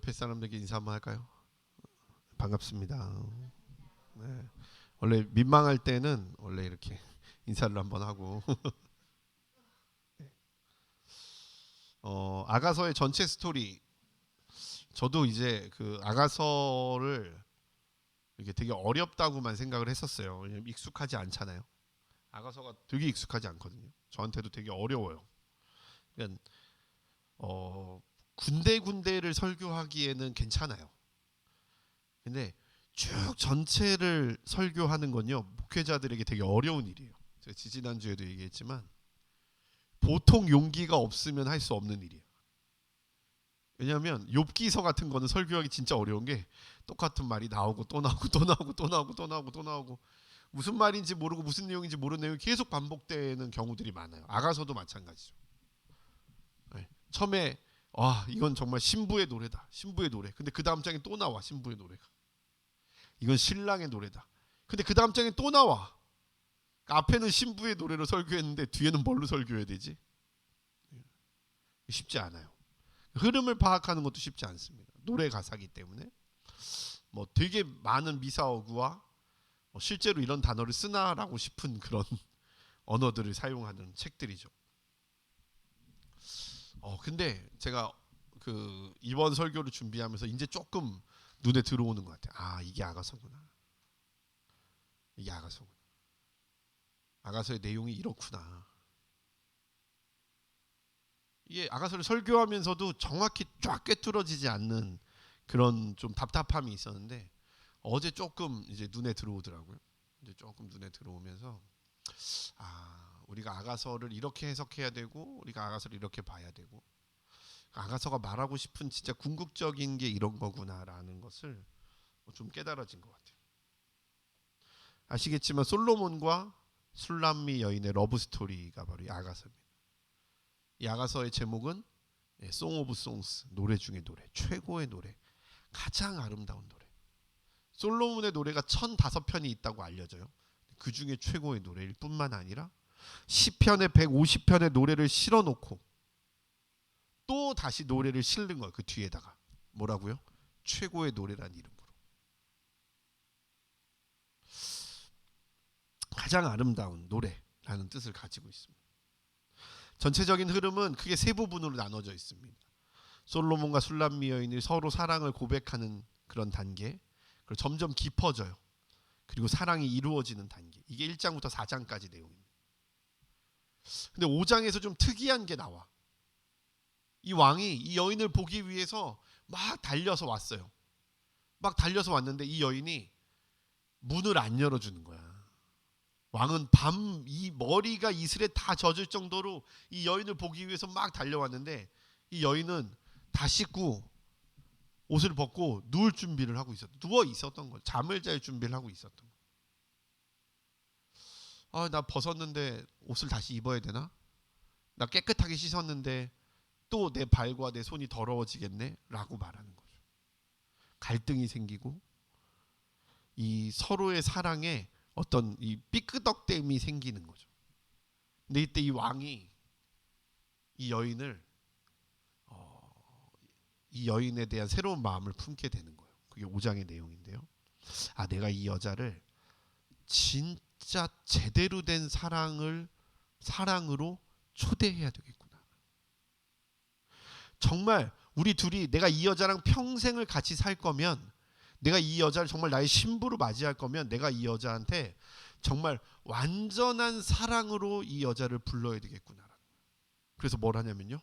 옆에 사람들에게 인사 한번 할까요? 반갑습니다. 네. 원래 민망할 때는 원래 이렇게 인사를 한번 하고 아가서의 전체 스토리, 저도 이제 그 아가서를 이게 되게 어렵다고만 생각을 했었어요. 왜냐면 익숙하지 않잖아요. 아가서가 되게 익숙하지 않거든요. 저한테도 되게 어려워요. 그러니까 군데군데를 설교하기에는 괜찮아요. 근데 쭉 전체를 설교하는 건요, 목회자들에게 되게 어려운 일이에요. 제가 지지난주에도 얘기했지만 보통 용기가 없으면 할 수 없는 일이에요. 왜냐하면 욥기서 같은 거는 설교하기 진짜 어려운 게 똑같은 말이 나오고 또 나오고 또 나오고 또 나오고 또 나오고 또 나오고 무슨 말인지 모르고 무슨 내용인지 모르는 내용이 계속 반복되는 경우들이 많아요. 아가서도 마찬가지죠. 네. 처음에 이건 정말 신부의 노래다. 신부의 노래. 근데 그 다음 장에 또 나와 신부의 노래가. 이건 신랑의 노래다. 근데 그 다음 장에 또 나와. 앞에는 신부의 노래로 설교했는데 뒤에는 뭘로 설교해야 되지? 쉽지 않아요. 흐름을 파악하는 것도 쉽지 않습니다. 노래 가사기 때문에 뭐 되게 많은 미사어구와 실제로 이런 단어를 쓰나라고 싶은 그런 언어들을 사용하는 책들이죠. 근데 제가 그 이번 설교를 준비하면서 이제 조금 눈에 들어오는 것 같아요. 이게 아가서구나. 이게 아가서구나. 아가서의 내용이 이렇구나. 이게 아가서를 설교하면서도 정확히 쫙 꿰뚫어지지 않는 그런 좀 답답함이 있었는데 어제 조금 이제 눈에 들어오더라고요. 이제 조금 눈에 들어오면서 우리가 아가서를 이렇게 해석해야 되고 우리가 아가서를 이렇게 봐야 되고 아가서가 말하고 싶은 진짜 궁극적인 게 이런 거구나라는 것을 좀 깨달아진 것 같아요. 아시겠지만 솔로몬과 술람미 여인의 러브 스토리가 바로 이 아가서입니다. 이 아가서의 제목은 Song of Songs, 노래 중의 노래, 최고의 노래, 가장 아름다운 노래. 솔로몬의 노래가 1005편이 있다고 알려져요. 그 중에 최고의 노래일 뿐만 아니라 시편의 150편의 노래를 실어놓고 또 다시 노래를 실는 거예요. 그 뒤에다가 뭐라고요? 최고의 노래란 이름으로. 가장 아름다운 노래라는 뜻을 가지고 있습니다. 전체적인 흐름은 크게 세 부분으로 나눠져 있습니다. 솔로몬과 술람미 여인이 서로 사랑을 고백하는 그런 단계, 그리고 점점 깊어져요. 그리고 사랑이 이루어지는 단계. 이게 1장부터 4장까지 내용입니다. 근데 5장에서 좀 특이한 게 나와. 이 왕이 이 여인을 보기 위해서 막 달려서 왔어요. 막 달려서 왔는데 이 여인이 문을 안 열어주는 거야. 왕은 이 머리가 이슬에 다 젖을 정도로 이 여인을 보기 위해서 막 달려왔는데 이 여인은 다 씻고 옷을 벗고 누울 준비를 하고 누워 있었던 거예요. 잠을 잘 준비를 하고 있었던 거예요. 나 벗었는데 옷을 다시 입어야 되나? 나 깨끗하게 씻었는데 또 내 발과 내 손이 더러워지겠네? 라고 말하는 거죠. 갈등이 생기고 이 서로의 사랑에 어떤 이 삐끄덕댐이 생기는 거죠. 근데 이때 이 왕이 이 여인에 대한 새로운 마음을 품게 되는 거예요. 그게 5장의 내용인데요. 내가 이 여자를 진짜 제대로 된 사랑으로 초대해야 되겠구나. 정말 우리 둘이 내가 이 여자랑 평생을 같이 살 거면 내가 이 여자를 정말 나의 신부로 맞이할 거면 내가 이 여자한테 정말 완전한 사랑으로 이 여자를 불러야 되겠구나. 그래서 뭘 하냐면요.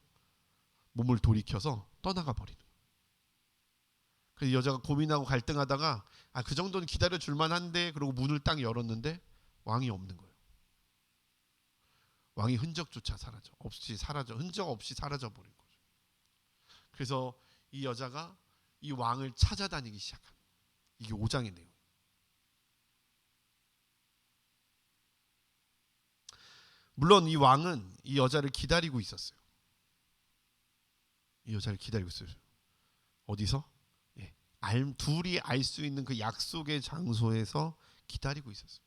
몸을 돌이켜서 떠나가 버리는 거예요. 그래서 이 여자가 고민하고 갈등하다가 그 정도는 기다려 줄만 한데 그러고 문을 딱 열었는데 왕이 없는 거예요. 왕이 흔적 없이 사라져 버린 거죠. 그래서 이 여자가 이 왕을 찾아다니기 시작합니다. 이게 5장의 내용. 물론 이 왕은 이 여자를 기다리고 있었어요. 이 여자를 기다리고 있어요. 어디서? 둘이 알 수 있는 그 약속의 장소에서 기다리고 있었어요.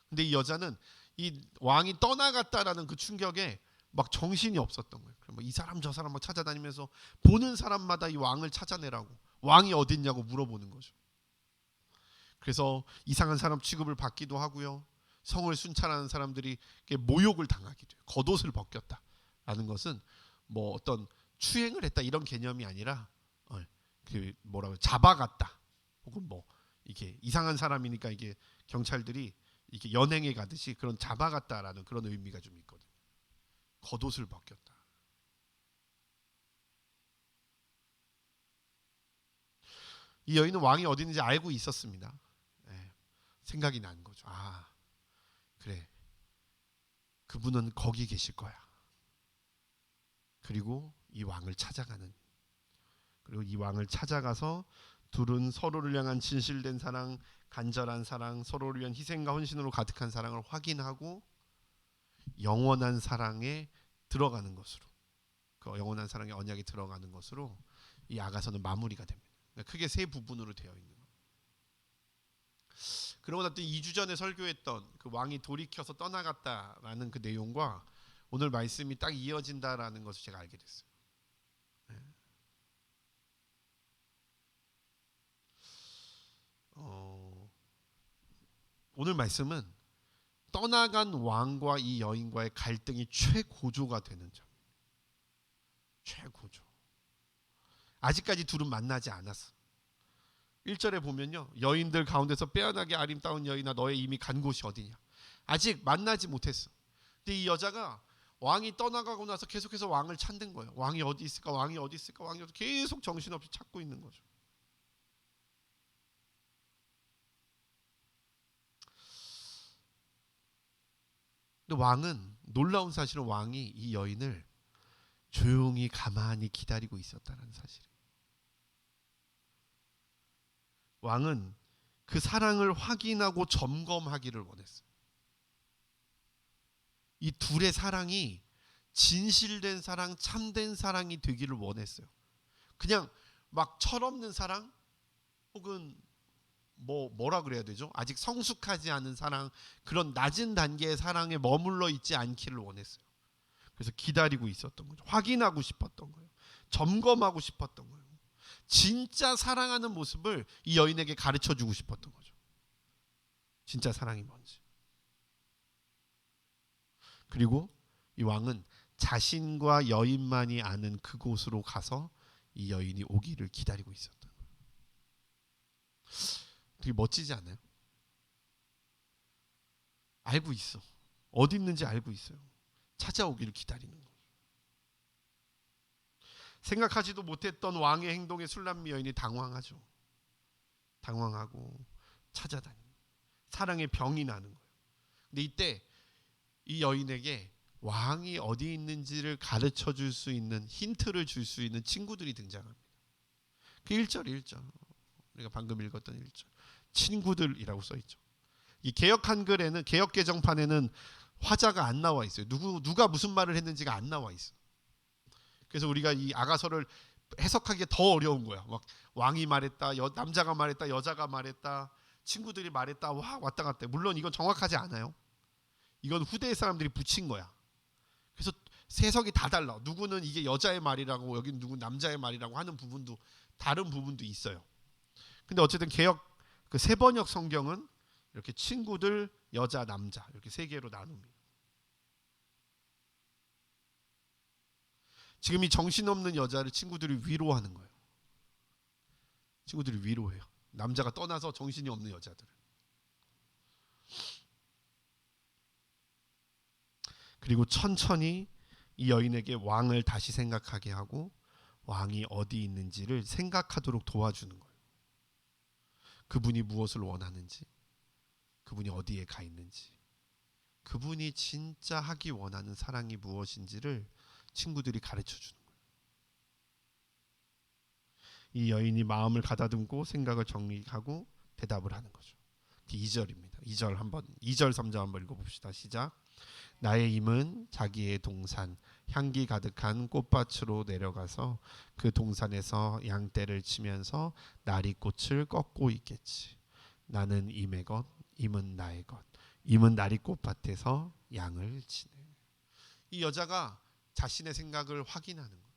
근데 이 여자는 이 왕이 떠나갔다라는 그 충격에 막 정신이 없었던 거예요. 이 사람 저 사람 막 찾아다니면서 보는 사람마다 이 왕을 찾아내라고 왕이 어디 있냐고 물어보는 거죠. 그래서 이상한 사람 취급을 받기도 하고요. 성을 순찰하는 사람들이 모욕을 당하기도 해요. 겉옷을 벗겼다라는 것은 뭐 어떤 추행을 했다 이런 개념이 아니라 그 뭐라고 잡아갔다 혹은 뭐 이게 이상한 사람이니까 이게 경찰들이 이렇게 연행해 가듯이 그런 잡아갔다라는 그런 의미가 좀 있거든요. 겉옷을 벗겼다. 이 여인은 왕이 어디 있는지 알고 있었습니다. 생각이 난 거죠. 아, 그래. 그분은 거기 계실 거야. 그리고 이 왕을 찾아가는. 그리고 이 왕을 찾아가서 둘은 서로를 향한 진실된 사랑, 간절한 사랑, 서로를 위한 희생과 헌신으로 가득한 사랑을 확인하고 영원한 사랑에 들어가는 것으로, 그 영원한 사랑의 언약에 들어가는 것으로 이 아가서는 마무리가 됩니다. 그러니까 크게 세 부분으로 되어 있는 거예요. 그러고 났더니 2주 전에 설교했던 그 왕이 돌이켜서 떠나갔다라는 그 내용과 오늘 말씀이 딱 이어진다라는 것을 제가 알게 됐어요. 오늘 말씀은 떠나간 왕과 이 여인과의 갈등이 최고조가 되는 점. 최고조. 아직까지 둘은 만나지 않았어. 1절에 보면요. 여인들 가운데서 빼어나게 아름다운 여인아 너의 이미 간 곳이 어디냐. 아직 만나지 못했어. 근데 이 여자가 왕이 떠나가고 나서 계속해서 왕을 찾는 거예요. 왕이 어디 있을까? 왕이 어디 있을까? 왕이 어디 계속 정신없이 찾고 있는 거죠. 근데 왕은 놀라운 사실은 왕이 이 여인을 조용히 가만히 기다리고 있었다는 사실이에요. 왕은 그 사랑을 확인하고 점검하기를 원했어요. 이 둘의 사랑이 진실된 사랑, 참된 사랑이 되기를 원했어요. 그냥 막 철없는 사랑 혹은 뭐라 그래야 되죠? 아직 성숙하지 않은 사랑, 그런 낮은 단계의 사랑에 머물러 있지 않기를 원했어요. 그래서 기다리고 있었던 거죠. 확인하고 싶었던 거예요. 점검하고 싶었던 거예요. 진짜 사랑하는 모습을 이 여인에게 가르쳐 주고 싶었던 거죠. 진짜 사랑이 뭔지. 그리고 이 왕은 자신과 여인만이 아는 그곳으로 가서 이 여인이 오기를 기다리고 있었던 거예요. 되게 멋지지 않아요? 알고 있어. 어디 있는지 알고 있어요. 찾아오기를 기다리는 거예요. 생각하지도 못했던 왕의 행동에 술람미 여인이 당황하죠. 당황하고 찾아다니는 사랑의 병이 나는 거예요. 근데 이때 이 여인에게 왕이 어디 있는지를 가르쳐 줄 수 있는 힌트를 줄 수 있는 친구들이 등장합니다. 그 1절 우리가 방금 읽었던 1절 친구들이라고 써 있죠. 이 개역 한글에는 개역 개정판에는 화자가 안 나와 있어요. 누가 무슨 말을 했는지가 안 나와 있어. 그래서 우리가 이 아가서를 해석하기가 더 어려운 거야. 막 왕이 말했다, 남자가 말했다, 여자가 말했다, 친구들이 말했다, 왔다 갔다. 물론 이건 정확하지 않아요. 이건 후대의 사람들이 붙인 거야. 그래서 해석이 다 달라. 누구는 이게 여자의 말이라고, 여기는 누구 남자의 말이라고 하는 부분도 다른 부분도 있어요. 근데 어쨌든 개역 그 세번역 성경은 이렇게 친구들, 여자, 남자 이렇게 세 개로 나눕니다. 지금 이 정신없는 여자를 친구들이 위로하는 거예요. 친구들이 위로해요. 남자가 떠나서 정신이 없는 여자들을. 그리고 천천히 이 여인에게 왕을 다시 생각하게 하고 왕이 어디 있는지를 생각하도록 도와주는 거예요. 그분이 무엇을 원하는지, 그분이 어디에 가 있는지, 그분이 진짜 하기 원하는 사랑이 무엇인지를 친구들이 가르쳐 주는 거예요. 이 여인이 마음을 가다듬고 생각을 정리하고 대답을 하는 거죠. 2절입니다. 2절 3절 한번 읽어봅시다. 시작. 나의 임은 자기의 동산 향기 가득한 꽃밭으로 내려가서 그 동산에서 양떼를 치면서 나리꽃을 꺾고 있겠지. 나는 임의 것, 임은 나의 것. 임은 나리꽃밭에서 양을 치네. 이 여자가 자신의 생각을 확인하는 거예요.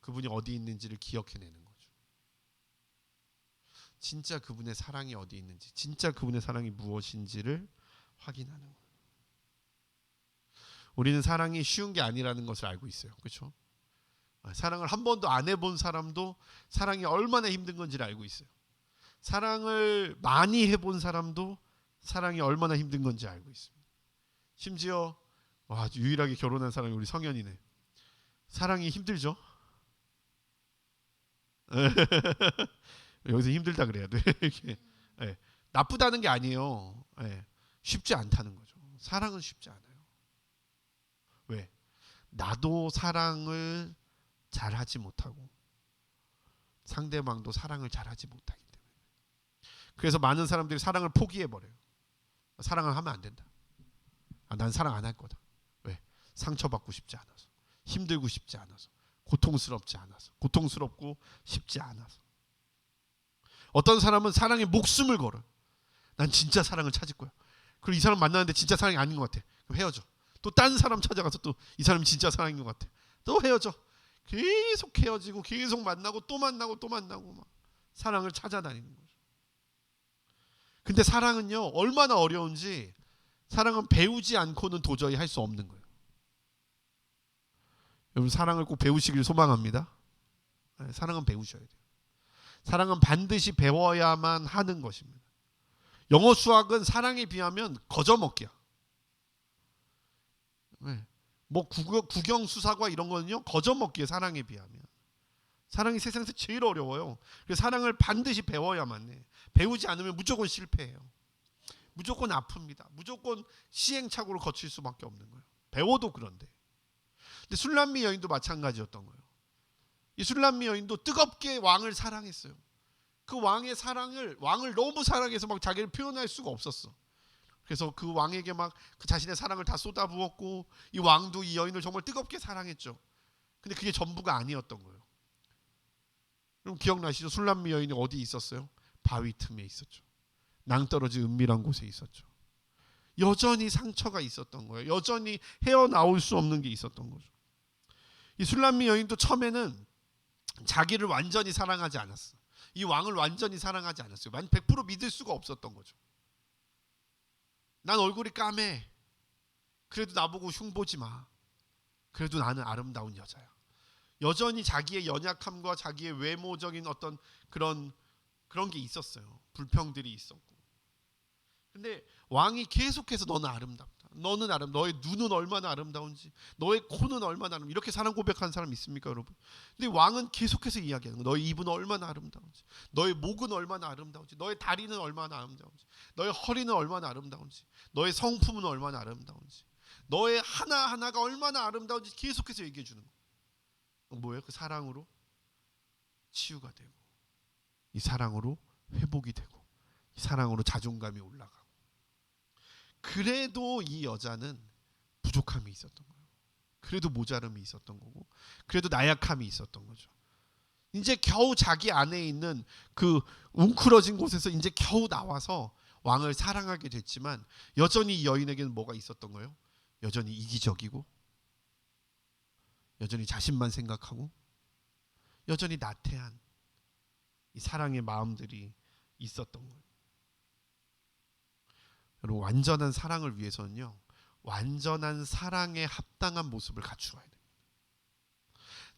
그분이 어디 있는지를 기억해내는 거죠. 진짜 그분의 사랑이 어디 있는지, 진짜 그분의 사랑이 무엇인지를 확인하는 거예요. 우리는 사랑이 쉬운 게 아니라는 것을 알고 있어요. 그렇죠? 사랑을 한 번도 안 해본 사람도 사랑이 얼마나 힘든 건지를 알고 있어요. 사랑을 많이 해본 사람도 사랑이 얼마나 힘든 건지 알고 있습니다. 심지어 유일하게 결혼한 사람이 우리 성현이네. 사랑이 힘들죠? 여기서 힘들다 그래야 돼. 네. 나쁘다는 게 아니에요. 네. 쉽지 않다는 거죠. 사랑은 쉽지 않아요. 왜? 나도 사랑을 잘하지 못하고 상대방도 사랑을 잘하지 못하기 때문에. 그래서 많은 사람들이 사랑을 포기해버려요. 사랑을 하면 안 된다. 난 사랑 안 할 거다. 왜? 상처받고 싶지 않아서, 힘들고 싶지 않아서, 고통스럽지 않아서, 고통스럽고 싶지 않아서. 어떤 사람은 사랑에 목숨을 걸어요. 난 진짜 사랑을 찾을 거야. 그리고 이 사람 만나는데 진짜 사랑이 아닌 것 같아. 그럼 헤어져. 또 딴 사람 찾아가서 또 이 사람이 진짜 사랑인 것 같아. 또 헤어져. 계속 헤어지고 계속 만나고 또 만나고 또 만나고 막 사랑을 찾아다니는 거죠. 근데 사랑은요, 얼마나 어려운지 사랑은 배우지 않고는 도저히 할 수 없는 거예요. 여러분, 사랑을 꼭 배우시길 소망합니다. 사랑은 배우셔야 돼요. 사랑은 반드시 배워야만 하는 것입니다. 영어 수학은 사랑에 비하면 거저먹기야. 뭐 국영수사과 이런 거는요, 거저먹기에 사랑에 비하면. 사랑이 세상에서 제일 어려워요. 그래서 사랑을 반드시 배워야만 해. 배우지 않으면 무조건 실패해요. 무조건 아픕니다. 무조건 시행착오를 거칠 수밖에 없는 거예요. 배워도 그런데. 근데 술람미 여인도 마찬가지였던 거예요. 이 술람미 여인도 뜨겁게 왕을 사랑했어요. 그 왕의 사랑을, 왕을 너무 사랑해서 막 자기를 표현할 수가 없었어. 그래서 그 왕에게 막 그 자신의 사랑을 다 쏟아부었고, 이 왕도 이 여인을 정말 뜨겁게 사랑했죠. 근데 그게 전부가 아니었던 거예요. 그럼 기억나시죠? 술람미 여인이 어디 있었어요? 바위 틈에 있었죠. 낭떠러지 은밀한 곳에 있었죠. 여전히 상처가 있었던 거예요. 여전히 헤어나올 수 없는 게 있었던 거죠. 이 술람미 여인도 처음에는 자기를 완전히 사랑하지 않았어. 이 왕을 완전히 사랑하지 않았어요. 100% 믿을 수가 없었던 거죠. 난 얼굴이 까매. 그래도 나보고 흉보지 마. 그래도 나는 아름다운 여자야. 여전히 자기의 연약함과 자기의 외모적인 어떤 그런 게 있었어요. 불평들이 있었고. 근데 왕이 계속해서 너는 아름답다. 너는 너의 눈은 얼마나 아름다운지, 너의 코는 얼마나 아름다운지. 이렇게 사랑 고백하는 사람 있습니까, 여러분? 근데 왕은 계속해서 이야기하는 거예요. 너의 입은 얼마나 아름다운지, 너의 목은 얼마나 아름다운지, 너의 다리는 얼마나 아름다운지, 너의 허리는 얼마나 아름다운지, 너의 성품은 얼마나 아름다운지, 너의 하나하나가 얼마나 아름다운지 계속해서 얘기해 주는 거예요. 뭐예요? 그 사랑으로 치유가 되고, 이 사랑으로 회복이 되고, 이 사랑으로 자존감이 올라가고. 그래도 이 여자는 부족함이 있었던 거예요. 그래도 모자름이 있었던 거고, 그래도 나약함이 있었던 거죠. 이제 겨우 자기 안에 있는 그 웅크러진 곳에서 이제 겨우 나와서 왕을 사랑하게 됐지만, 여전히 이 여인에게는 뭐가 있었던 거예요? 여전히 이기적이고, 여전히 자신만 생각하고, 여전히 나태한 이 사랑의 마음들이 있었던 거예요. 여러분, 완전한 사랑을 위해서는요, 완전한 사랑에 합당한 모습을 갖추어야 돼요.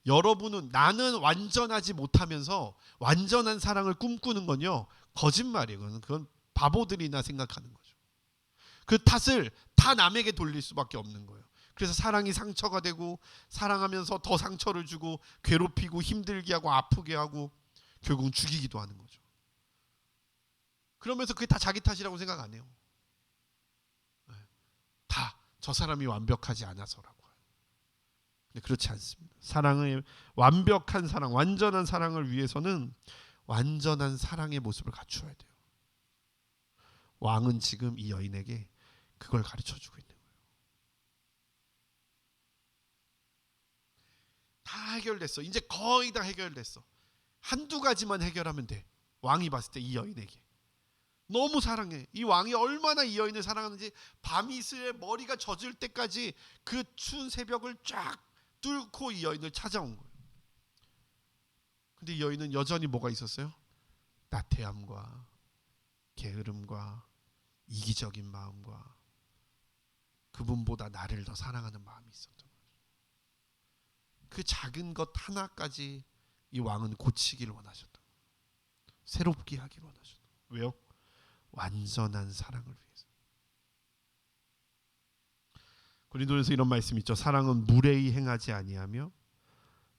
여러분은 나는 완전하지 못하면서 완전한 사랑을 꿈꾸는 건요, 거짓말이에요. 그건 바보들이나 생각하는 거죠. 그 탓을 다 남에게 돌릴 수밖에 없는 거예요. 그래서 사랑이 상처가 되고, 사랑하면서 더 상처를 주고, 괴롭히고, 힘들게 하고, 아프게 하고, 결국은 죽이기도 하는 거죠. 그러면서 그게 다 자기 탓이라고 생각 안 해요. 다 저 사람이 완벽하지 않아서라고. 근데 그렇지 않습니다. 사랑의 완벽한 사랑, 완전한 사랑을 위해서는 완전한 사랑의 모습을 갖추어야 돼요. 왕은 지금 이 여인에게 그걸 가르쳐주고 있는 거예요. 다 해결됐어. 이제 거의 다 해결됐어. 한두 가지만 해결하면 돼. 왕이 봤을 때 이 여인에게 너무 사랑해. 이 왕이 얼마나 이 여인을 사랑하는지, 밤이슬에 머리가 젖을 때까지 그 추운 새벽을 쫙 뚫고 이 여인을 찾아온 거예요. 근데 이 여인은 여전히 뭐가 있었어요? 나태함과 게으름과 이기적인 마음과 그분보다 나를 더 사랑하는 마음이 있었던 거죠. 그 작은 것 하나까지 이 왕은 고치기를 원하셨던 거예요. 새롭게 하기를 원하셨던 거예요. 왜요? 완전한 사랑을 위해서. 고린도전서 이런 말씀이 있죠. 사랑은 무례히 행하지 아니하며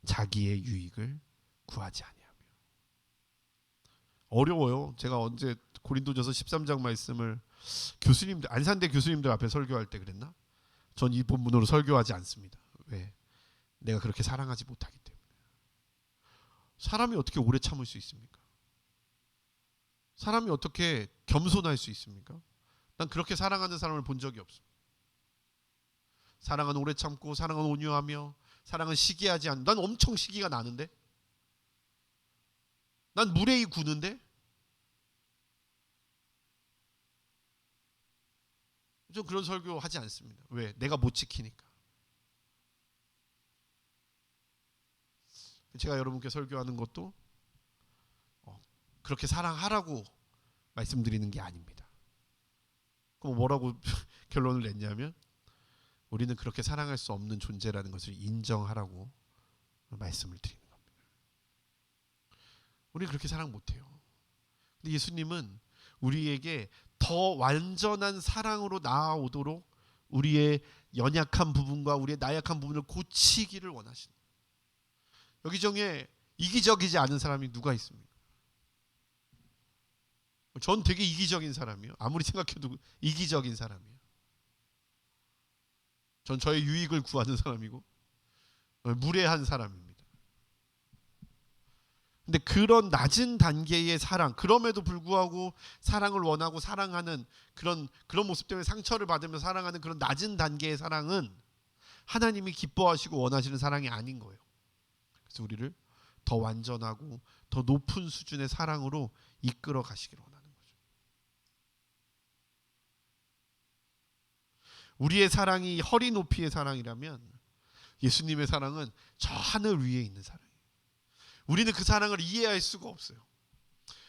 자기의 유익을 구하지 아니하며. 어려워요. 제가 언제 고린도전서 13장 말씀을 교수님들, 안산대 교수님들 앞에 설교할 때 그랬나? 전 이 본문으로 설교하지 않습니다. 왜? 내가 그렇게 사랑하지 못하기 때문에. 사람이 어떻게 오래 참을 수 있습니까? 사람이 어떻게 겸손할 수 있습니까? 난 그렇게 사랑하는 사람을 본 적이 없습니다. 사랑은 오래 참고, 사랑은 온유하며, 사랑은 시기하지 않는. 난 엄청 시기가 나는데, 난 무례히 구는데, 좀 그런 설교 하지 않습니다. 왜? 내가 못 지키니까. 제가 여러분께 설교하는 것도 그렇게 사랑하라고 말씀드리는 게 아닙니다. 그럼 뭐라고 결론을 냈냐면, 우리는 그렇게 사랑할 수 없는 존재라는 것을 인정하라고 말씀을 드리는 겁니다. 우리는 그렇게 사랑 못해요. 근데 예수님은 우리에게 더 완전한 사랑으로 나아오도록 우리의 연약한 부분과 우리의 나약한 부분을 고치기를 원하시는 거예요. 여기 중에 이기적이지 않은 사람이 누가 있습니까? 전 되게 이기적인 사람이에요. 아무리 생각해도 이기적인 사람이에요. 전 저의 유익을 구하는 사람이고 무례한 사람입니다. 근데 그런 낮은 단계의 사랑, 그럼에도 불구하고 사랑을 원하고 사랑하는 그런 모습 때문에 상처를 받으며 사랑하는 그런 낮은 단계의 사랑은 하나님이 기뻐하시고 원하시는 사랑이 아닌 거예요. 그래서 우리를 더 완전하고 더 높은 수준의 사랑으로 이끌어 가시기를 원하는 거죠. 우리의 사랑이 허리 높이의 사랑이라면 예수님의 사랑은 저 하늘 위에 있는 사랑이에요. 우리는 그 사랑을 이해할 수가 없어요.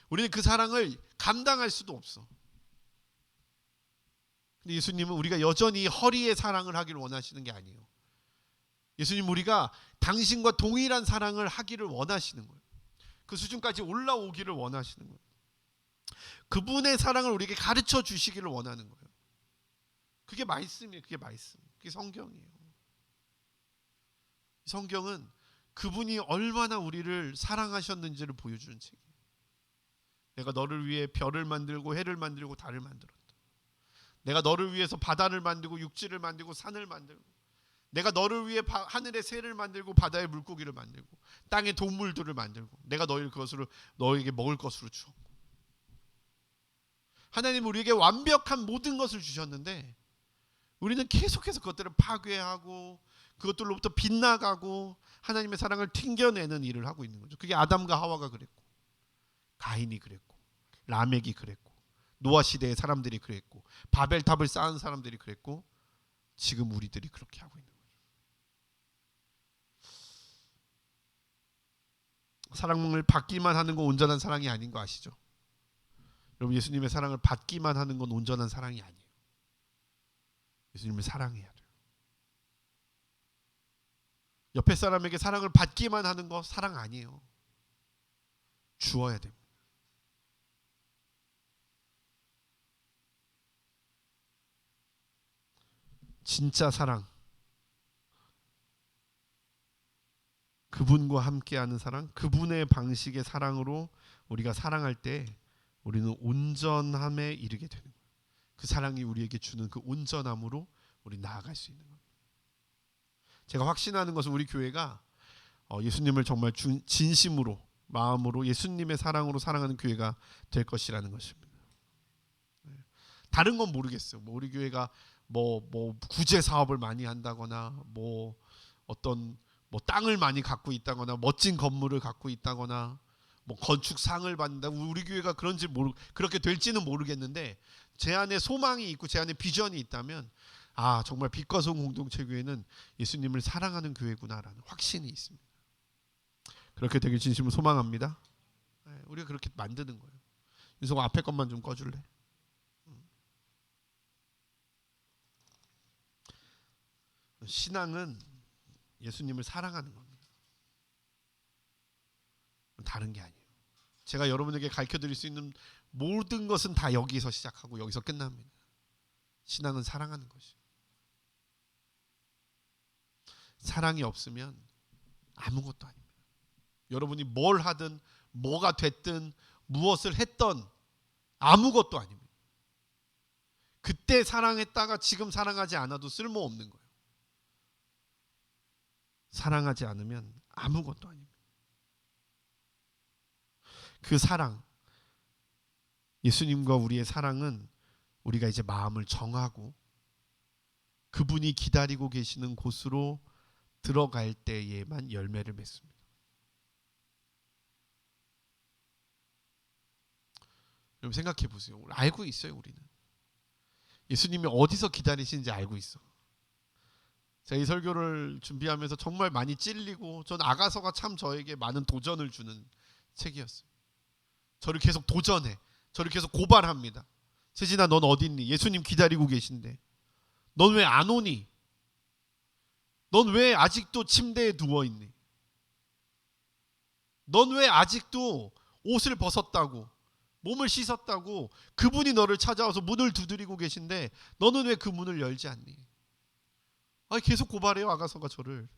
우리는 그 사랑을 감당할 수도 없어. 근데 예수님은 우리가 여전히 허리의 사랑을 하기를 원하시는 게 아니에요. 예수님 우리가 당신과 동일한 사랑을 하기를 원하시는 거예요. 그 수준까지 올라오기를 원하시는 거예요. 그분의 사랑을 우리에게 가르쳐 주시기를 원하는 거예요. 그게 말씀이에요. 그게 말씀. 그게 성경이에요. 성경은 그분이 얼마나 우리를 사랑하셨는지를 보여주는 책이에요. 내가 너를 위해 별을 만들고 해를 만들고 달을 만들었다. 내가 너를 위해서 바다를 만들고 육지를 만들고 산을 만들고, 내가 너를 위해 하늘의 새를 만들고 바다의 물고기를 만들고 땅의 동물들을 만들고, 내가 그것으로 너에게 먹을 것으로 주었고. 하나님 우리에게 완벽한 모든 것을 주셨는데 우리는 계속해서 그것들을 파괴하고 그것들로부터 빗나가고 하나님의 사랑을 튕겨내는 일을 하고 있는 거죠. 그게 아담과 하와가 그랬고, 가인이 그랬고, 라멕이 그랬고, 노아 시대의 사람들이 그랬고, 바벨탑을 쌓은 사람들이 그랬고, 지금 우리들이 그렇게 하고 있는 거죠. 사랑을 받기만 하는 건 온전한 사랑이 아닌 거 아시죠? 여러분, 예수님의 사랑을 받기만 하는 건 온전한 사랑이 아니에요. 예수님을 사랑해야 돼요. 옆에 사람에게 사랑을 받기만 하는 거 사랑 아니에요. 주어야 됩니다. 진짜 사랑, 그분과 함께하는 사랑, 그분의 방식의 사랑으로 우리가 사랑할 때 우리는 온전함에 이르게 되는 거예요. 그 사랑이 우리에게 주는 그 온전함으로 우리 나아갈 수 있는 겁니다. 제가 확신하는 것은 우리 교회가 예수님을 정말 진심으로, 마음으로, 예수님의 사랑으로 사랑하는 교회가 될 것이라는 것입니다. 다른 건 모르겠어요. 우리 교회가 구제 사업을 많이 한다거나 어떤 땅을 많이 갖고 있다거나 멋진 건물을 갖고 있다거나 건축상을 받는다. 우리 교회가 그렇게 될지는 모르겠는데, 제 안에 소망이 있고 제 안에 비전이 있다면 정말 빛과 소금 공동체 교회는 예수님을 사랑하는 교회구나라는 확신이 있습니다. 그렇게 되길 진심으로 소망합니다. 우리가 그렇게 만드는 거예요. 윤성아 앞에 것만 좀 꺼줄래? 신앙은 예수님을 사랑하는 겁니다. 다른 게 아니에요. 제가 여러분에게 가르쳐드릴 수 있는 모든 것은 다 여기서 시작하고 여기서 끝납니다. 신앙은 사랑하는 것이에요. 사랑이 없으면 아무것도 아닙니다. 여러분이 뭘 하든 뭐가 됐든 무엇을 했던 아무것도 아닙니다. 그때 사랑했다가 지금 사랑하지 않아도 쓸모없는 거예요. 사랑하지 않으면 아무것도 아닙니다. 그 사랑, 예수님과 우리의 사랑은 우리가 이제 마음을 정하고 그분이 기다리고 계시는 곳으로 들어갈 때에만 열매를 맺습니다. 여러분 생각해 보세요. 알고 있어요. 우리는 예수님이 어디서 기다리시는지 알고 있어. 제가 이 설교를 준비하면서 정말 많이 찔리고, 전 아가서가 참 저에게 많은 도전을 주는 책이었어요. 저를 계속 도전해, 저를 계속 고발합니다. 세진아, 넌 어디 있니? 예수님 기다리고 계신데 넌 왜 안 오니? 넌 왜 아직도 침대에 누워있니? 넌 왜 아직도 옷을 벗었다고, 몸을 씻었다고 그분이 너를 찾아와서 문을 두드리고 계신데 너는 왜 그 문을 열지 않니? 계속 고발해요, 아가서가 저를.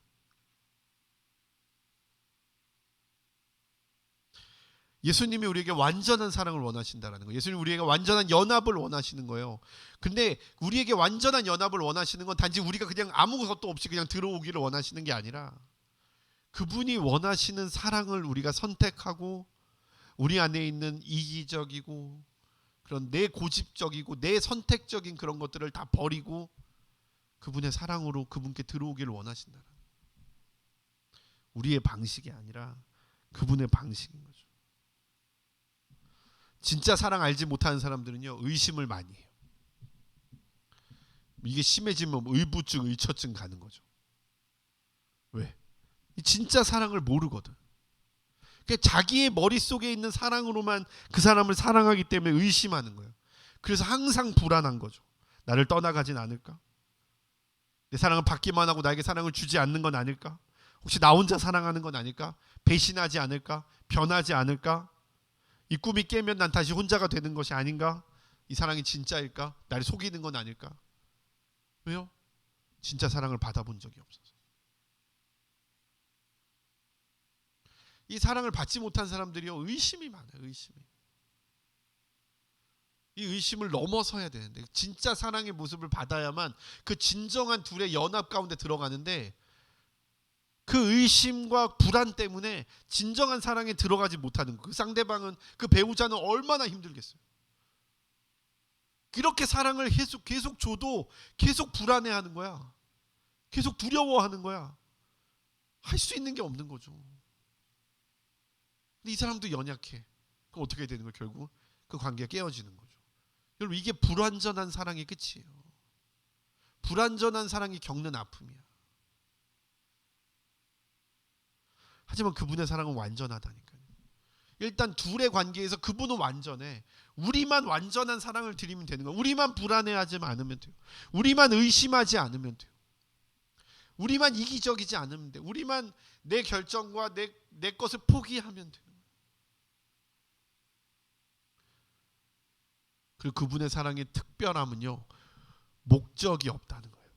예수님이 우리에게 완전한 사랑을 원하신다는 거예요. 예수님이 우리에게 완전한 연합을 원하시는 거예요. 근데 우리에게 완전한 연합을 원하시는 건 단지 우리가 그냥 아무것도 없이 그냥 들어오기를 원하시는 게 아니라, 그분이 원하시는 사랑을 우리가 선택하고 우리 안에 있는 이기적이고 그런 내 고집적이고 내 선택적인 그런 것들을 다 버리고 그분의 사랑으로 그분께 들어오기를 원하신다는 거예요. 우리의 방식이 아니라 그분의 방식인 거죠. 진짜 사랑 알지 못하는 사람들은요, 의심을 많이 해요. 이게 심해지면 의부증, 의처증 가는 거죠. 왜? 진짜 사랑을 모르거든. 그러니까 자기의 머릿속에 있는 사랑으로만 그 사람을 사랑하기 때문에 의심하는 거예요. 그래서 항상 불안한 거죠. 나를 떠나가진 않을까? 내 사랑을 받기만 하고 나에게 사랑을 주지 않는 건 아닐까? 혹시 나 혼자 사랑하는 건 아닐까? 배신하지 않을까? 변하지 않을까? 이 꿈이 깨면 난 다시 혼자가 되는 것이 아닌가? 이 사랑이 진짜일까? 나를 속이는 건 아닐까? 왜요? 진짜 사랑을 받아본 적이 없어서. 이 사랑을 받지 못한 사람들이요, 의심이 많아요. 의심이. 이 의심을 넘어서야 되는데, 진짜 사랑의 모습을 받아야만 그 진정한 둘의 연합 가운데 들어가는데, 그 의심과 불안 때문에 진정한 사랑에 들어가지 못하는 그 상대방은, 그 배우자는 얼마나 힘들겠어요. 그렇게 사랑을 계속 줘도 계속 불안해하는 거야. 계속 두려워하는 거야. 할 수 있는 게 없는 거죠. 근데 이 사람도 연약해. 그럼 어떻게 되는 거예요? 결국 그 관계가 깨어지는 거죠. 여러분, 이게 불완전한 사랑의 끝이에요. 불완전한 사랑이 겪는 아픔이야. 하지만 그분의 사랑은 완전하다니까요. 일단 둘의 관계에서 그분은 완전해. 우리만 완전한 사랑을 드리면 되는 거야. 우리만 불안해하지 않으면 돼요. 우리만 의심하지 않으면 돼요. 우리만 이기적이지 않으면 돼요. 우리만 내 결정과 내 것을 포기하면 돼요. 그리고 그분의 사랑의 특별함은요, 목적이 없다는 거예요.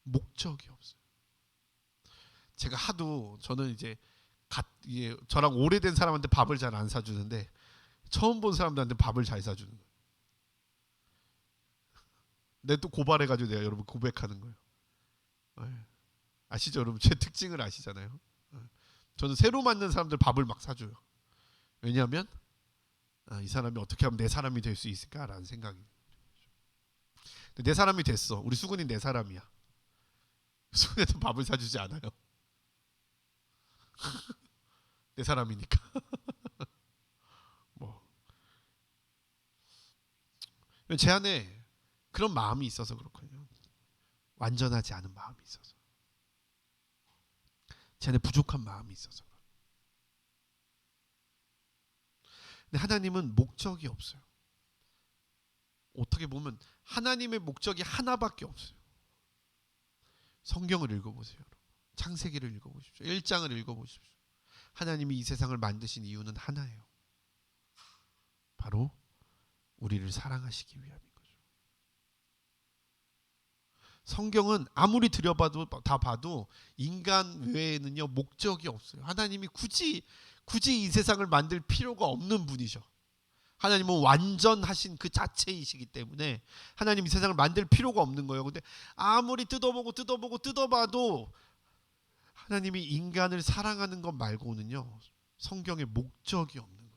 목적이 없어요. 제가 하도, 저는 이제 저랑 오래된 사람한테 밥을 잘 안 사주는데 처음 본 사람들한테 밥을 잘 사주는 거예요. 근데 또 고발해가지고 내가 여러분 고백하는 거예요. 아시죠? 여러분 제 특징을 아시잖아요. 저는 새로 만난 사람들 밥을 막 사줘요. 왜냐하면 이 사람이 어떻게 하면 내 사람이 될 수 있을까라는 생각이. 내 사람이 됐어. 우리 수근이 내 사람이야. 수근이한테 밥을 사주지 않아요. 내 사람이니까. 제 안에 그런 마음이 있어서 그렇거든요. 완전하지 않은 마음이 있어서, 제 안에 부족한 마음이 있어서. 근데 하나님은 목적이 없어요. 어떻게 보면 하나님의 목적이 하나밖에 없어요. 성경을 읽어보세요. 창세기를 읽어보십시오. 1장을 읽어보십시오. 하나님이 이 세상을 만드신 이유는 하나예요. 바로 우리를 사랑하시기 위함인 거죠. 성경은 아무리 들여봐도 다 봐도 인간 외에는요 목적이 없어요. 하나님이 굳이 이 세상을 만들 필요가 없는 분이죠. 하나님은 완전하신 그 자체이시기 때문에 하나님 이 세상을 만들 필요가 없는 거예요. 근데 아무리 뜯어봐도 하나님이 인간을 사랑하는 것 말고는요 성경에 목적이 없는 거예요.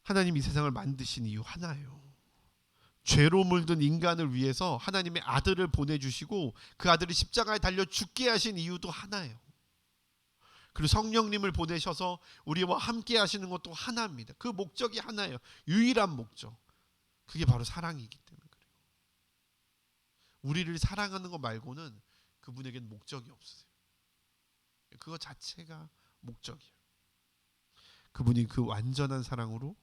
하나님 이 세상을 만드신 이유 하나예요. 죄로 물든 인간을 위해서 하나님의 아들을 보내주시고 그 아들을 십자가에 달려 죽게 하신 이유도 하나예요. 그리고 성령님을 보내셔서 우리와 함께 하시는 것도 하나입니다. 그 목적이 하나예요. 유일한 목적. 그게 바로 사랑이기 때문에 그래요. 우리를 사랑하는 것 말고는 그분에게는 목적이 없으세요. 그거 자체가 목적이에요. 그분이 그 완전한 사랑으로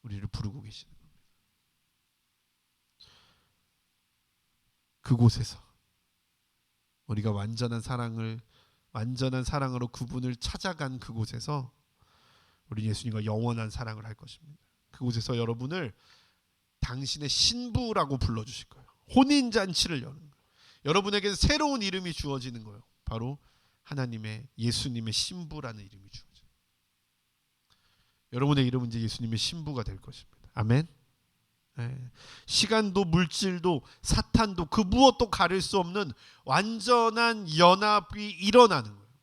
우리를 부르고 계시는 겁니다. 그곳에서 우리가 완전한 사랑으로 그분을 찾아간 그곳에서 우리 예수님과 영원한 사랑을 할 것입니다. 그곳에서 여러분을 당신의 신부라고 불러주실 거예요. 혼인잔치를 여는 거예요. 여러분에게 새로운 이름이 주어지는 거예요. 바로 하나님의 예수님의 신부라는 이름이 주어져요. 여러분의 이름은 이제 예수님의 신부가 될 것입니다. 아멘. 네. 시간도 물질도 사탄도 그 무엇도 가릴 수 없는 완전한 연합이 일어나는 거예요.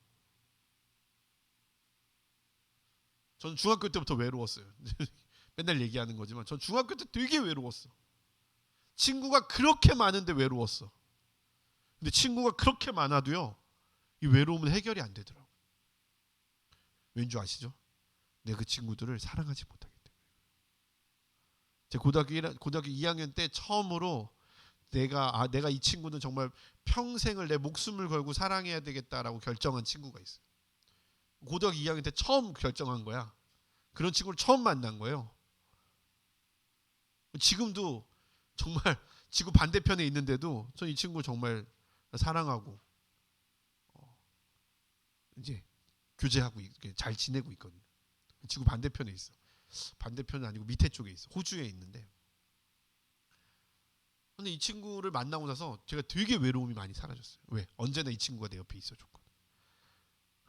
저는 중학교 때부터 외로웠어요. 맨날 얘기하는 거지만 전 중학교 때 되게 외로웠어. 친구가 그렇게 많은데 외로웠어. 근데 친구가 그렇게 많아도요 이 외로움은 해결이 안 되더라고요. 왠지 아시죠? 내가 그 친구들을 사랑하지 못하기 때문에. 제 고등학교 2학년 때 처음으로 내가 이 친구는 정말 평생을 내 목숨을 걸고 사랑해야 되겠다라고 결정한 친구가 있어요. 고등학교 2학년 때 처음 결정한 거야. 그런 친구를 처음 만난 거예요. 지금도 정말 지구 반대편에 있는데도 전 이 친구 정말 사랑하고 이제 교제하고 잘 지내고 있거든요. 지구 반대편에 있어. 반대편은 아니고 밑에 쪽에 있어. 호주에 있는데. 근데 이 친구를 만나고 나서 제가 되게 외로움이 많이 사라졌어요. 왜? 언제나 이 친구가 내 옆에 있어줬거든.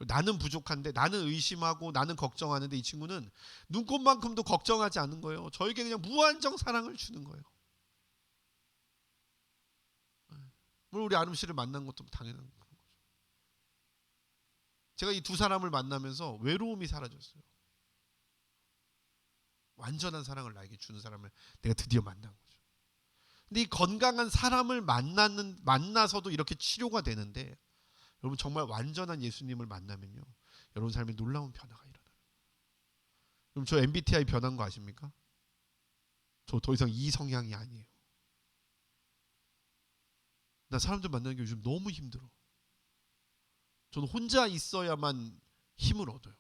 나는 부족한데, 나는 의심하고, 나는 걱정하는데 이 친구는 눈꽃만큼도 걱정하지 않는 거예요. 저에게 그냥 무한정 사랑을 주는 거예요. 물론 우리 아름 씨를 만난 것도 당연한 거죠. 제가 이 두 사람을 만나면서 외로움이 사라졌어요. 완전한 사랑을 나에게 주는 사람을 내가 드디어 만난 거죠. 근데 이 건강한 사람을 만나서도 이렇게 치료가 되는데, 여러분 정말 완전한 예수님을 만나면요, 여러분 삶에 놀라운 변화가 일어나요. 그럼 저 MBTI 변한 거 아십니까? 저 더 이상 이 성향이 아니에요. 나 사람들 만나는 게 요즘 너무 힘들어. 저는 혼자 있어야만 힘을 얻어요.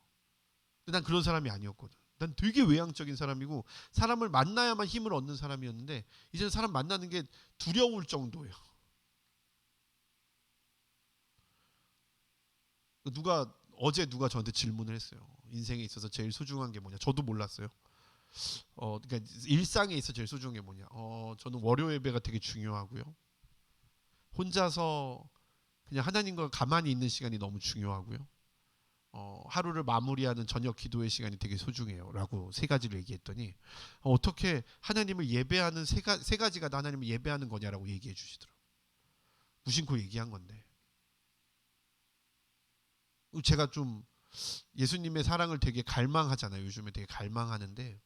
근데 난 그런 사람이 아니었거든. 난 되게 외향적인 사람이고 사람을 만나야만 힘을 얻는 사람이었는데 이제는 사람 만나는 게 두려울 정도예요. 어제 누가 저한테 질문을 했어요. 인생에 있어서 제일 소중한 게 뭐냐? 저도 몰랐어요. 그러니까 일상에 있어 제일 소중한 게 뭐냐? 저는 월요 예배가 되게 중요하고요. 혼자서 그냥 하나님과 가만히 있는 시간이 너무 중요하고요. 하루를 마무리하는 저녁 기도의 시간이 되게 소중해요라고 세 가지를 얘기했더니 어떻게 하나님을 예배하는 세 가지가 다 하나님을 예배하는 거냐라고 얘기해 주시더라고요. 무심코 얘기한 건데 제가 좀 예수님의 사랑을 되게 갈망하잖아요. 요즘에 되게 갈망하는데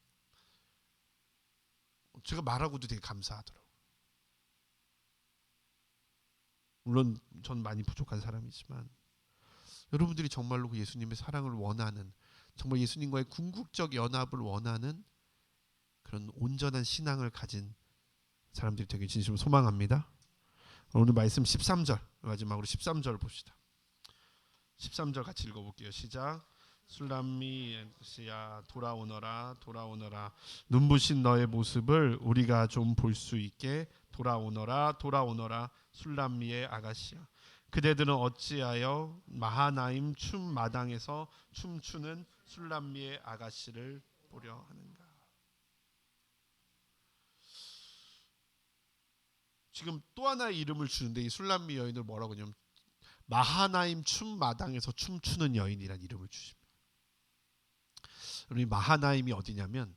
제가 말하고도 되게 감사하더라고요. 물론 전 많이 부족한 사람이지만 여러분들이 정말로 그 예수님의 사랑을 원하는, 정말 예수님과의 궁극적 연합을 원하는 그런 온전한 신앙을 가진 사람들이 되게 진심으로 소망합니다. 오늘 말씀 13절, 마지막으로 13절 봅시다. 13절 같이 읽어볼게요. 시작. 술람미 아가씨야 돌아오너라 돌아오너라 눈부신 너의 모습을 우리가 좀 볼 수 있게 돌아오너라 돌아오너라 술람미의 아가씨야. 그대들은 어찌하여 마하나임 춤 마당에서 춤추는 술람미의 아가씨를 보려 하는가. 지금 또 하나의 이름을 주는데 이 술람미 여인을 뭐라고 하냐면 마하나임 춤 마당에서 춤추는 여인이라는 이름을 주십니다. 우리 마하나임이 어디냐면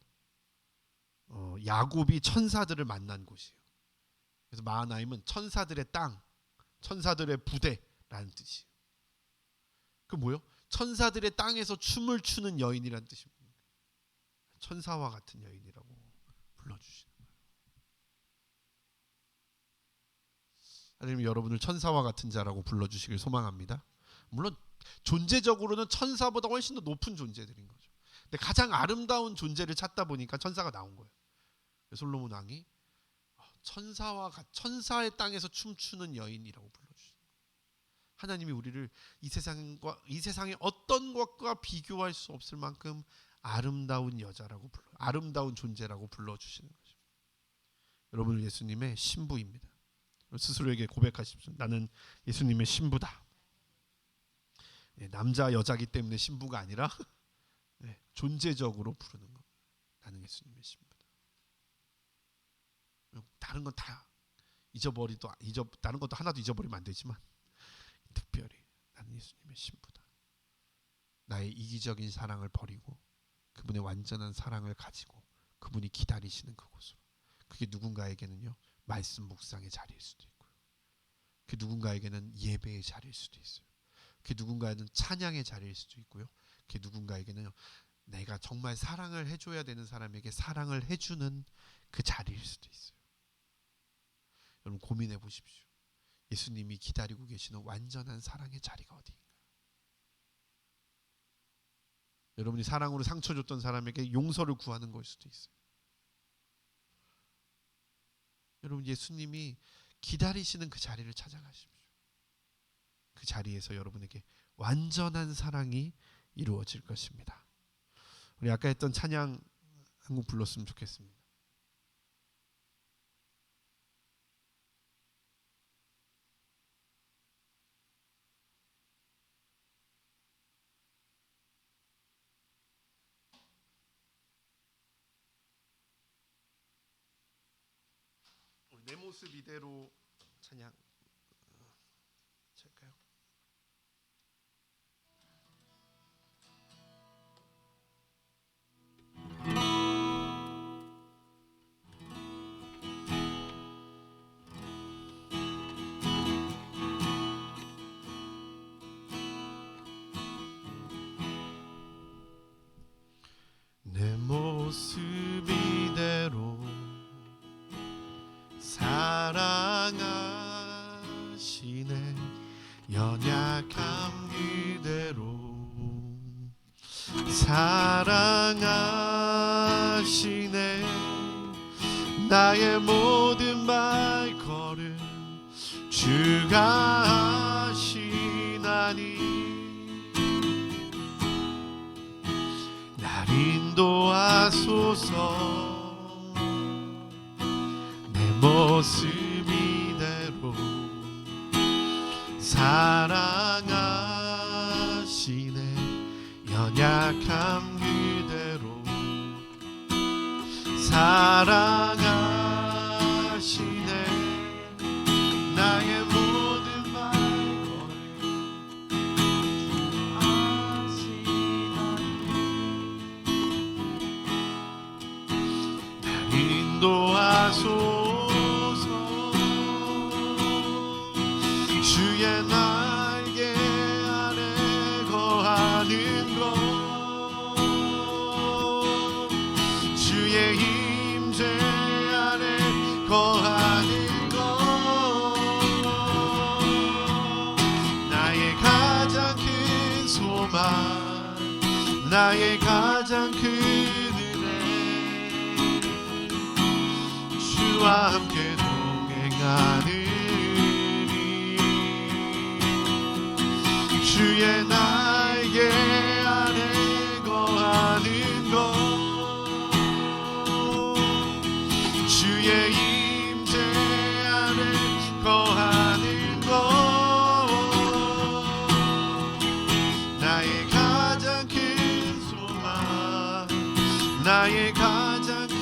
야곱이 천사들을 만난 곳이에요. 그래서 마하나임은 천사들의 땅, 천사들의 부대라는 뜻이에요. 그 뭐요? 천사들의 땅에서 춤을 추는 여인이라는 뜻입니다. 천사와 같은 여인이라고 불러주시는 거예요. 하나님 여러분을 천사와 같은 자라고 불러주시길 소망합니다. 물론 존재적으로는 천사보다 훨씬 더 높은 존재들인 거죠. 근데 가장 아름다운 존재를 찾다 보니까 천사가 나온 거예요. 솔로몬 왕이 천사의 땅에서 춤추는 여인이라고 불러주시는 거예요. 하나님이 우리를 이 세상의 어떤 것과 비교할 수 없을 만큼 아름다운 여자라고 아름다운 존재라고 불러주시는 거죠. 여러분은 예수님의 신부입니다. 스스로에게 고백하십시오. 나는 예수님의 신부다. 남자 여자기 때문에 신부가 아니라 존재적으로 부르는 것. 나는 예수님의 신부다. 다른 건 다 다른 것도 하나도 잊어버리면 안 되지만 특별히 나는 예수님의 신부다. 나의 이기적인 사랑을 버리고 그분의 완전한 사랑을 가지고 그분이 기다리시는 그곳으로. 그게 누군가에게는요 말씀 묵상의 자리일 수도 있고요. 그 누군가에게는 예배의 자리일 수도 있어요. 그 누군가에는 찬양의 자리일 수도 있고요. 그 누군가에게는 내가 정말 사랑을 해줘야 되는 사람에게 사랑을 해주는 그 자리일 수도 있어요. 여러분 고민해 보십시오. 예수님이 기다리고 계시는 완전한 사랑의 자리가 어디인가? 여러분이 사랑으로 상처 줬던 사람에게 용서를 구하는 걸 수도 있어요. 여러분 예수님이 기다리시는 그 자리를 찾아가십시오. 그 자리에서 여러분에게 완전한 사랑이 이루어질 것입니다. 우리 아까 했던 찬양 한 곡 불렀으면 좋겠습니다. 내 모습 이대로 찬양 할까요? 내 모습 이대로 사랑하시네. 연약함 그대로 사랑하시네. 나의 모든 발걸음 주가 하시나니 날 인도하소서. 모습 이대로 사랑하시네. 연약함 그대로 사랑하시네. 나의 모든 발걸음 아시나니 날 인도하소서. 주의 날개 아래 거하는 것, 주의 임재 아래 거하는 것, 나의 가장 큰 소망, 나의 가장 큰 은혜, 주와 함께 동행하는 주의 날개 아래 거하는 것, 주의 임재 아래 거하는 것, 나의 가장 큰 소망, 나의 가장 큰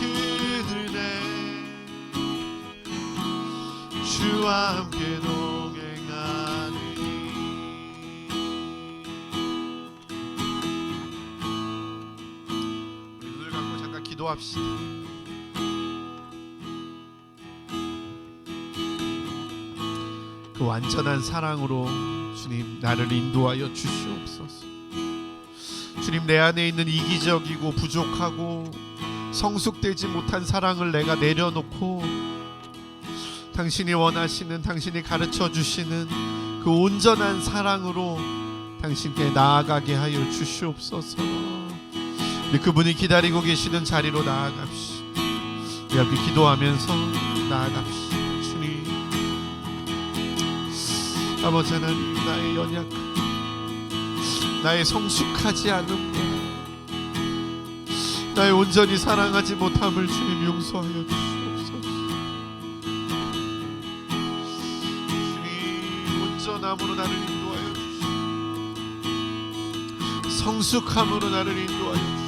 은혜, 주와 함께 동행하니. 우리 눈을 감고 잠깐 기도합시다. 그 완전한 사랑으로 주님 나를 인도하여 주시옵소서. 주님, 내 안에 있는 이기적이고 부족하고 성숙되지 못한 사랑을 내가 내려놓고 당신이 원하시는, 당신이 가르쳐 주시는 그 온전한 사랑으로 당신께 나아가게 하여 주시옵소서. 그분이 기다리고 계시는 자리로 나아갑시다. 우리 함께 기도하면서 나아갑시다. 주님, 아버지 하나님, 나의 연약함, 나의 성숙하지 않음과 나의 온전히 사랑하지 못함을 주님 용서하여 주시옵소서. 주님, 온전함으로 나를 인도하여 주시고 성숙함으로 나를 인도하여 주시고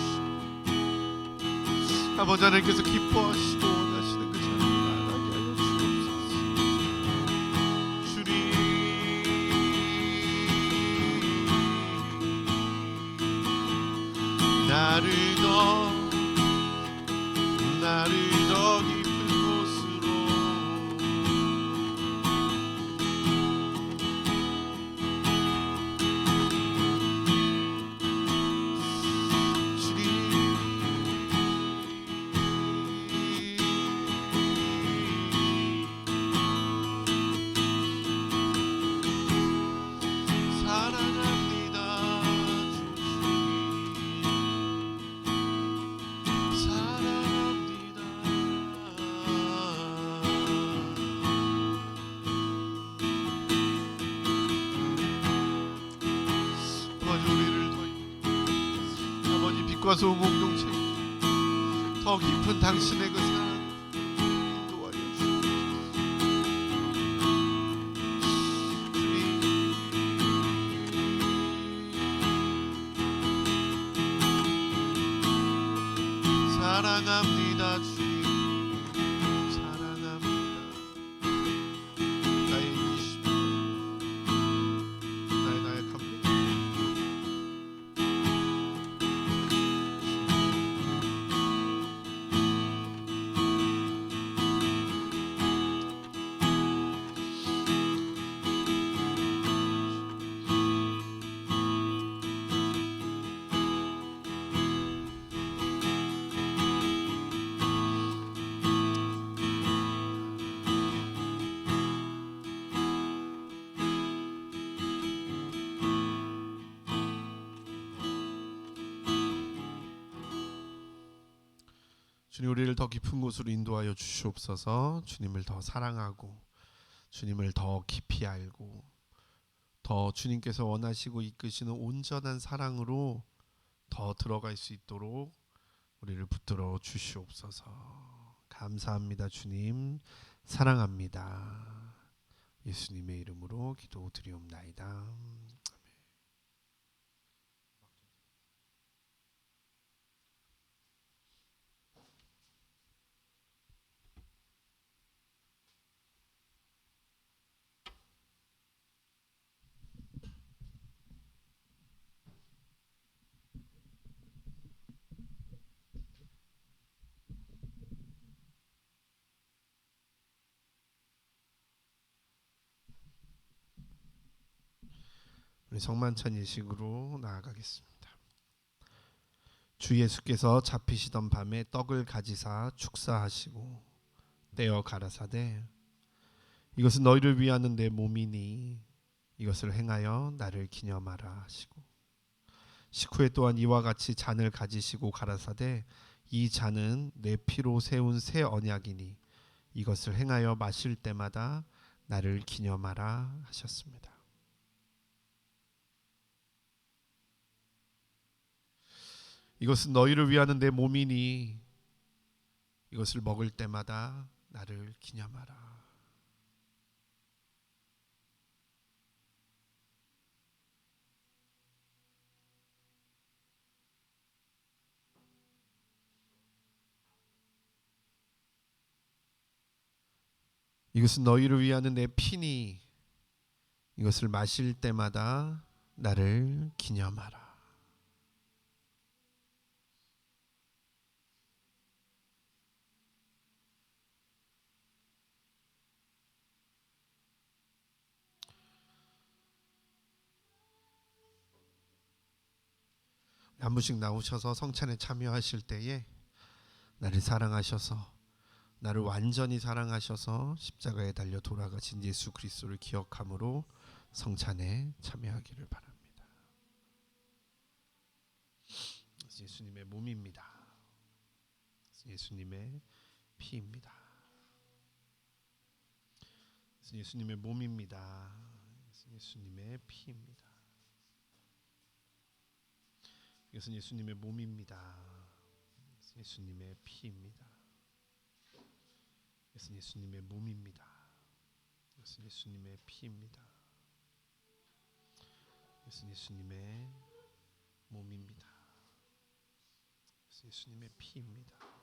아버지 하나님께서 기뻐하시고 원하시는 그 자리로 나아가게 하여 주옵소서. 주님, 나를 더 깊은 곳으로, 주님, 사랑합니다. 빛과 소음 공동체 더 깊은 당신의 그 사랑 인도하여 주옵소서. 주님, 사랑합니다. 주님, 사랑합니다. 나의 이기심, 나의 나약함, 주님, 우리를 더 깊은 곳으로 인도하여 주시옵소서. 주님을 더 사랑하고 주님을 더 깊이 알고 더 주님께서 원하시고 이끄시는 온전한 사랑으로 더 들어갈 수 있도록 우리를 붙들어 주시옵소서. 감사합니다. 주님, 사랑합니다. 예수님의 이름으로 기도드리옵나이다. 우리 성만찬 예식으로 나아가겠습니다. 주 예수께서 잡히시던 밤에 떡을 가지사 축사하시고 떼어 가라사대 이것은 너희를 위하는 내 몸이니 이것을 행하여 나를 기념하라 하시고 식후에 또한 이와 같이 잔을 가지시고 가라사대 이 잔은 내 피로 세운 새 언약이니 이것을 행하여 마실 때마다 나를 기념하라 하셨습니다. 이것은 너희를 위하는 내 몸이니 이것을 먹을 때마다 나를 기념하라. 이것은 너희를 위하는 내 피니 이것을 마실 때마다 나를 기념하라. 한 분씩 나오셔서 성찬에 참여하실 때에 나를 사랑하셔서 나를 완전히 사랑하셔서 십자가에 달려 돌아가신 예수 그리스도를 기억함으로 성찬에 참여하기를 바랍니다. 예수님의 몸입니다. 예수님의 피입니다. 예수님의 몸입니다. 예수님의 피입니다. 이것은 예수님의 몸입니다. 예수님의 피입니다. 이것은 예수님의 몸입니다. 이것은 예수님의 피입니다. 이것은 예수님의 몸입니다. 이것은 예수님의 피입니다.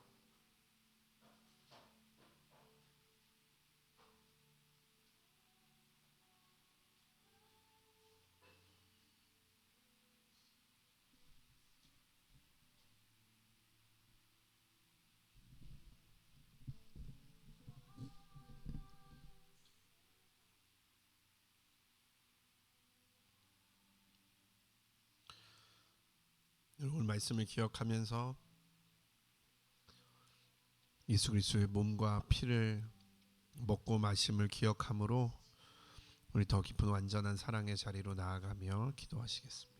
오늘 말씀을 기억하면서 예수 그리스도의 몸과 피를 먹고 마심을 기억함으로 우리 더 깊은 완전한 사랑의 자리로 나아가며 기도하시겠습니다.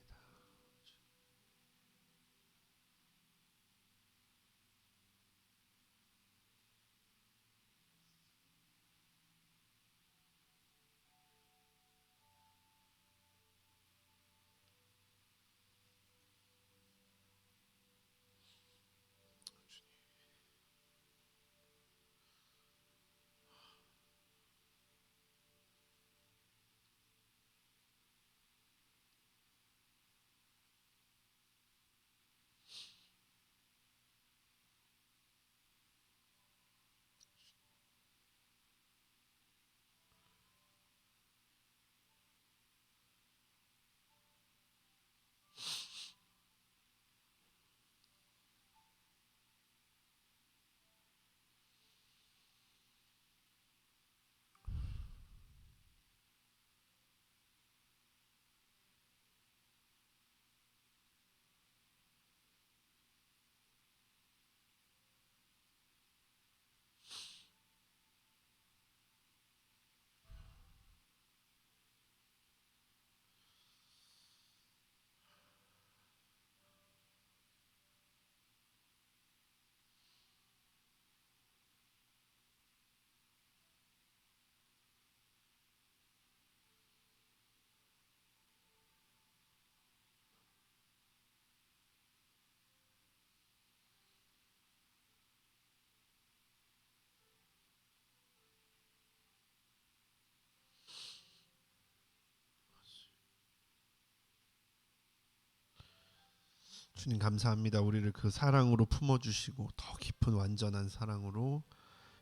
주님 감사합니다. 우리를 그 사랑으로 품어주시고 더 깊은 완전한 사랑으로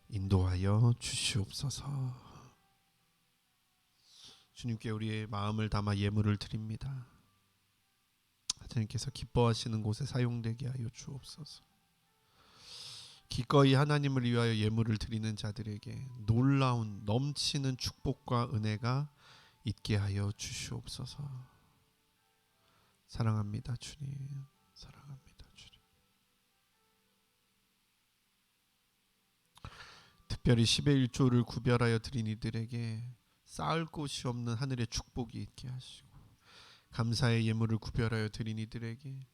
인도하여 주시옵소서. 주님께 우리의 마음을 담아 예물을 드립니다. 하나님께서 기뻐하시는 곳에 사용되게 하여 주옵소서. 기꺼이 하나님을 위하여 예물을 드리는 자들에게 놀라운 넘치는 축복과 은혜가 있게 하여 주시옵소서. 사랑합니다 주님. 사랑합니다 주님. 특별히 10의 1조를 구별하여 드린 이들에게 쌓을 곳이 없는 하늘의 축복이 있게 하시고, 감사의 예물을 구별하여 드린 이들에게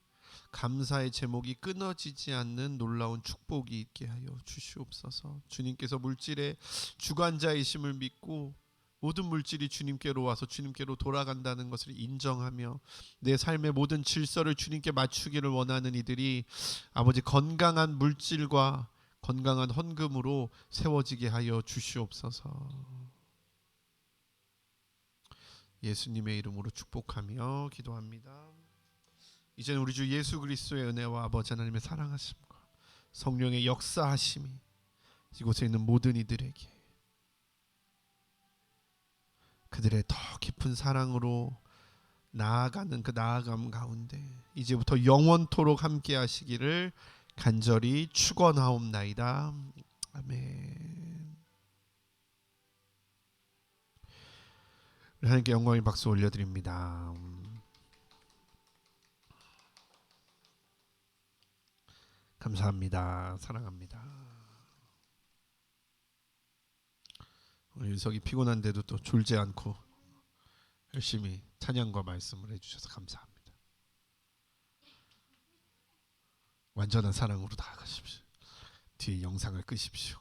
감사의 제목이 끊어지지 않는 놀라운 축복이 있게 하여 주시옵소서. 주님께서 물질의 주관자이심을 믿고 모든 물질이 주님께로 와서 주님께로 돌아간다는 것을 인정하며 내 삶의 모든 질서를 주님께 맞추기를 원하는 이들이 아버지 건강한 물질과 건강한 헌금으로 세워지게 하여 주시옵소서. 예수님의 이름으로 축복하며 기도합니다. 이제는 우리 주 예수 그리스도의 은혜와 아버지 하나님의 사랑하심과 성령의 역사하심이 이곳에 있는 모든 이들에게 그들의 더 깊은 사랑으로 나아가는 그 나아감 가운데 이제부터 영원토록 함께 하시기를 간절히 축원하옵나이다. 아멘. 하나님께 영광의 박수 올려드립니다. 감사합니다. 사랑합니다. 우리 윤석이 피곤한데도 또 졸지 않고 열심히 찬양과 말씀을 해주셔서 감사합니다. 완전한 사랑으로 나아가십시오. 뒤에 영상을 끄십시오.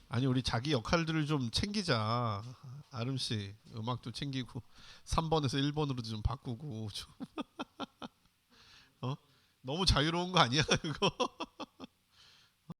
아니 우리 자기 역할들을 좀 챙기자. 아름씨 음악도 챙기고 3번에서 1번으로 좀 바꾸고 좀. 너무 자유로운 거 아니야 그거?